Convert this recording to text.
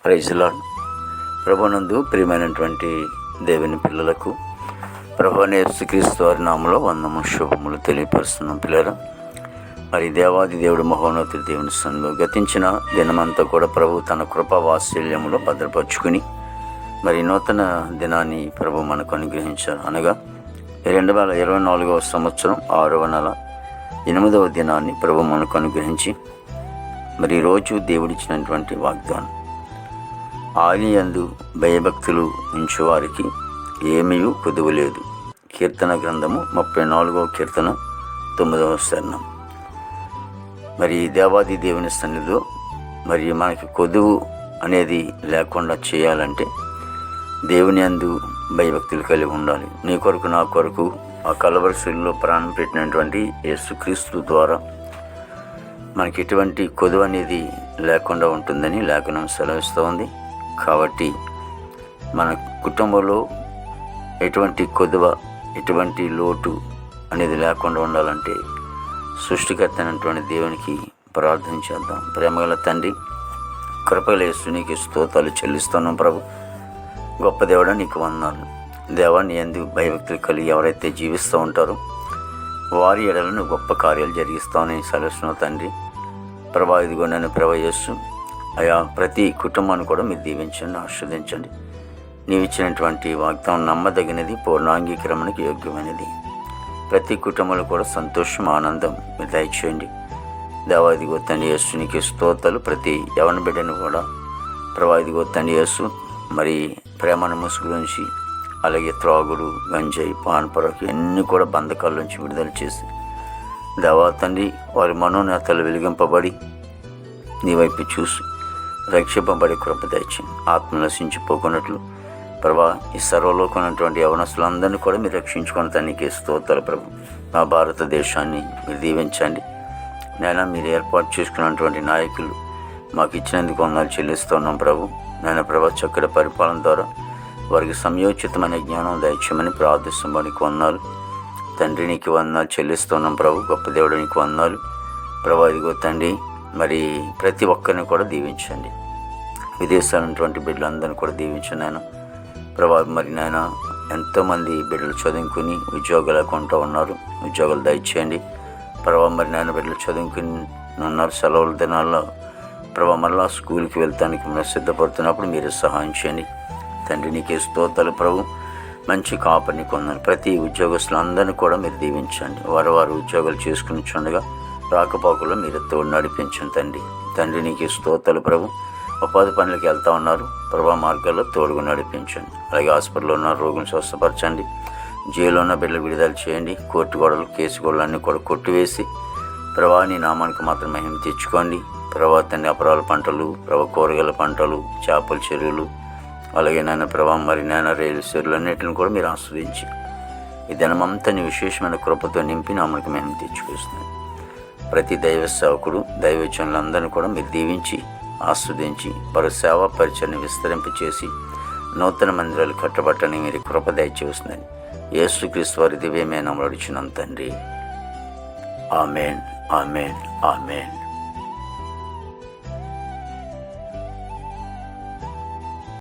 Praise lord. ప్రభునందు ప్రియమైనటువంటి దేవుని పిల్లలకు ప్రభువైన యేసుక్రీస్తు వారి నామములో వందము శుభములు తెలియపరుస్తున్నాం. పిల్లరా, మరి దేవాది దేవుడు మహోన్నతుడు దేవుని సన్నిధిలో గతించిన దినమంతా కూడా ప్రభు తన కృపా వాత్సల్యములో భద్రపరుచుకుని మరి నూతన దినాన్ని ప్రభు మనకు అనుగ్రహించారు. అనగా 2024 సంవత్సరం 6వ నెల 8వ దినాన్ని ప్రభు మనకు అనుగ్రహించి మరి ఈరోజు దేవుడిచ్చినటువంటి వాగ్దానం, ఆలయందు భయభక్తులు ఉంచు వారికి ఏమీ కొదువు లేదు. కీర్తన గ్రంథము 34వ కీర్తన 9వ చరణం. మరి దేవాది దేవుని సన్నిధిలో మరి మనకి కొదువు అనేది లేకుండా చేయాలంటే దేవుని యందు భయభక్తులు కలిగి ఉండాలి. నీ కొరకు నా కొరకు ఆ కలవరి శిలువలో ప్రాణం పెట్టినటువంటి యేసుక్రీస్తు ద్వారా మనకి ఎటువంటి కొదువు అనేది లేకుండా ఉంటుందని లేఖనం సెలవిస్తూ ఉంది. కాబట్టి మన కుటుంబంలో ఎటువంటి కొదువ, ఎటువంటి లోటు అనేది లేకుండా ఉండాలంటే సృష్టికర్త అయినటువంటి దేవునికి ప్రార్థన చేద్దాం. ప్రేమగల తండ్రి, కృపగల యేసు నీకు స్తోత్రాలు చెల్లిస్తున్నాం. ప్రభు గొప్ప దేవుడా, నీకు వందనాలు. దేవా, నీ యందు భయభక్తులు కలిగి ఎవరైతే జీవిస్తూ ఉంటారో వారి ఎడలను గొప్ప కార్యాలు జరిగిస్తామని సెలవుస్తున్నావు తండ్రి. ప్రభా, ఇదిగో నన్ను యేసు అయా ప్రతి కుటుంబాన్ని కూడా మీరు దీవించండి, ఆస్వాదించండి. నీవు ఇచ్చినటువంటి వాగ్దానం నమ్మదగినది, పూర్ణాంగీకరణకు యోగ్యమైనది. ప్రతి కుటుంబంలో కూడా సంతోషం, ఆనందం మీరు దయచేయండి. దేవా, ఇదిగో తండ్రి యేసు నీకు స్తోత్రాలు. ప్రతి యవన బిడ్డను కూడా ప్రభా, ఇదిగో తండ్రి యేసు మరి ప్రేమను ముసుగులోంచి, అలాగే త్రాగుడు, గంజాయి, పాన్పరకు అన్నీ కూడా బంధకాల నుంచి విడుదల చేసి దేవా తండ్రి వారి మనోనేతలు వెలిగింపబడి నీ వైపు చూసి రక్షింపబడి కృప దయచేయండి. ఆత్మ నశించిపోకున్నట్లు ప్రభా, ఈ సర్వలోకమైనటువంటి యవనస్తులందరినీ కూడా మీరు రక్షించుకుని తనకి స్తోత్రాలు. ప్రభు, మా భారతదేశాన్ని మీరు దీవించండి. నేను మీరు ఏర్పాటు చేసుకున్నటువంటి నాయకులు మాకు ఇచ్చినందుకు వందనాలు చెల్లిస్తున్నాం. ప్రభు నాయన ప్రభా, చక్కటి పరిపాలన ద్వారా వారికి సమయోచితమైన జ్ఞానం దయచేయమని ప్రార్థిస్తున్నాం. నీకు వందనాలు తండ్రి, నీకు వందనాలు చెల్లిస్తున్నాం. ప్రభు గొప్ప దేవుడు, నీకు వందనాలు. ప్రభా, ఇదిగో తండ్రి మరి ప్రతి ఒక్కరిని కూడా దీవించండి. విదేశాలైనటువంటి బిడ్డలందరినీ కూడా దీవించండి నాయన ప్రభా. మరి నాయన ఎంతోమంది బిడ్డలు చదువుకుని ఉద్యోగాలు లేకుండా ఉన్నారు, ఉద్యోగాలు దయచేయండి ప్రభా. మరి నాయన బిడ్డలు చదువుకుని ఉన్నారు, సెలవుల దినాల్లో ప్రభా మళ్ళా స్కూల్కి వెళ్తానికి మనం సిద్ధపడుతున్నప్పుడు మీరు సహాయం చేయండి తండ్రి. నీకే స్తోత్రాలు ప్రభు. మంచి కాపరిని కొందని ప్రతి ఉద్యోగస్తులందరినీ కూడా మీరు దీవించండి. వారు ఉద్యోగాలు చేసుకుని చుండగా రాకపోకల్లో మీరు తోడు నడిపించండి తండ్రి. తండ్రి నీకే స్తోత్రాలు ప్రభు. ఉపాధి పనులకు వెళ్తూ ఉన్నారు ప్రభా, మార్గాల్లో తోడుగా నడిపించండి. అలాగే హాస్పిటల్లో ఉన్న రోగులను స్వస్థపరచండి. జైల్లో ఉన్న బిడ్డలు విడుదల చేయండి. కోర్టు గొడవలు, కేసు గొడవలు అన్నీ కూడా కొట్టివేసి ప్రభా నీ నామానికి మాత్రం మహిమ తెచ్చుకోండి ప్రభా. తండ్రి అపరాల పంటలు ప్రభా, కూరగాయల పంటలు, చేపల చెరువులు, అలాగే నాయన ప్రభా మరి నాయన రైలు చెరువులు అన్నిటిని కూడా మీరు ఆస్వాదించి ఈ దినమంతా నీ విశేషమైన కృపతో నింపి నామానికి మహిమ తెచ్చుకొస్తున్నాను. ప్రతి దైవ సేవకుడు, దైవజనులందరినీ కూడా మీరు దీవించి ఆస్వాదించి వారి సేవా పరిచయాన్ని విస్తరింపచేసి నూతన మందిరాలు కట్టబట్టని మీరు కృప దయచేస్తున్నాను. యేసుక్రీస్తు వారి దివ్యమైన నామములో అడుగుచున్నాం తండ్రి. ఆమేన్, ఆమేన్, ఆమేన్.